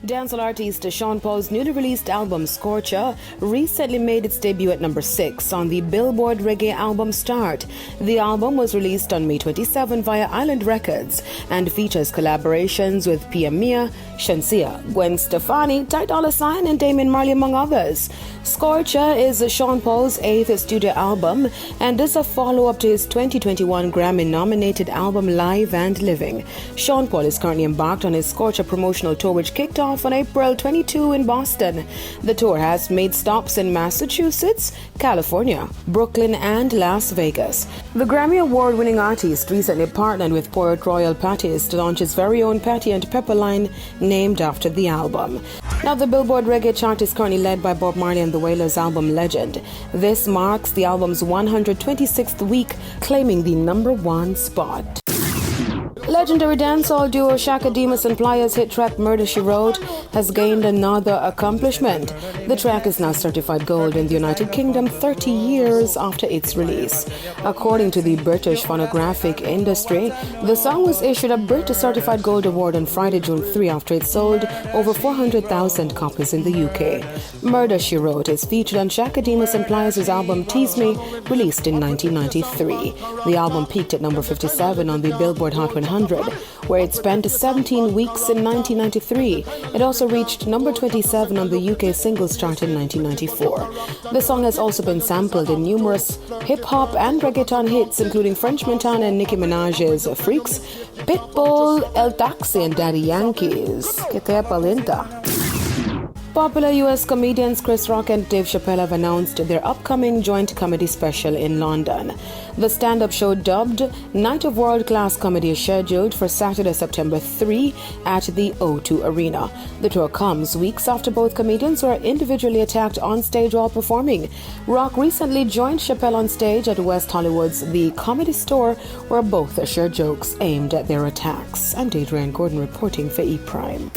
Dancehall artist Sean Paul's newly released album Scorcher recently made its debut at number 6 on the Billboard Reggae album chart. The album was released on May 27 via Island Records and features collaborations with Pia Mia, Shansia, Gwen Stefani, Ty Dolla $ign, and Damian Marley, among others. Scorcher is Sean Paul's 8th studio album and is a follow-up to his 2021 Grammy-nominated album Live and Living. Sean Paul is currently embarked on his Scorcher promotional tour, which kicked off on April 22 in Boston. The tour has made stops in Massachusetts, California, Brooklyn, and Las Vegas. The Grammy Award-winning artist recently partnered with Port Royal Patties to launch his very own patty and pepper line named after the album. Now, the Billboard Reggae chart is currently led by Bob Marley and the Wailers' album Legend. This marks the album's 126th week, claiming the number 1 spot. Legendary dancehall duo Shaka Demus and Pliers' hit track Murder She Wrote has gained another accomplishment. The track is now certified gold in the United Kingdom 30 years after its release. According to the British phonographic industry, the song was issued a British Certified Gold Award on Friday, June 3 after it sold over 400,000 copies in the UK. Murder She Wrote is featured on Shaka Demus and Pliers' album Tease Me, released in 1993. The album peaked at number 57 on the Billboard Hot 100, where it spent 17 weeks in 1993. It also reached number 27 on the UK singles chart in 1994. The song has also been sampled in numerous hip-hop and reggaeton hits, including French Montana and Nicki Minaj's Freaks, Pitbull, El Taxi, and Daddy Yankee's Que Te Palinta. Popular U.S. comedians Chris Rock and Dave Chappelle have announced their upcoming joint comedy special in London. The stand-up show, dubbed Night of World Class Comedy, is scheduled for Saturday, September 3 at the O2 Arena. The tour comes weeks after both comedians were individually attacked on stage while performing. Rock recently joined Chappelle on stage at West Hollywood's The Comedy Store, where both shared jokes aimed at their attacks. I'm Adrian Gordon reporting for E! Prime.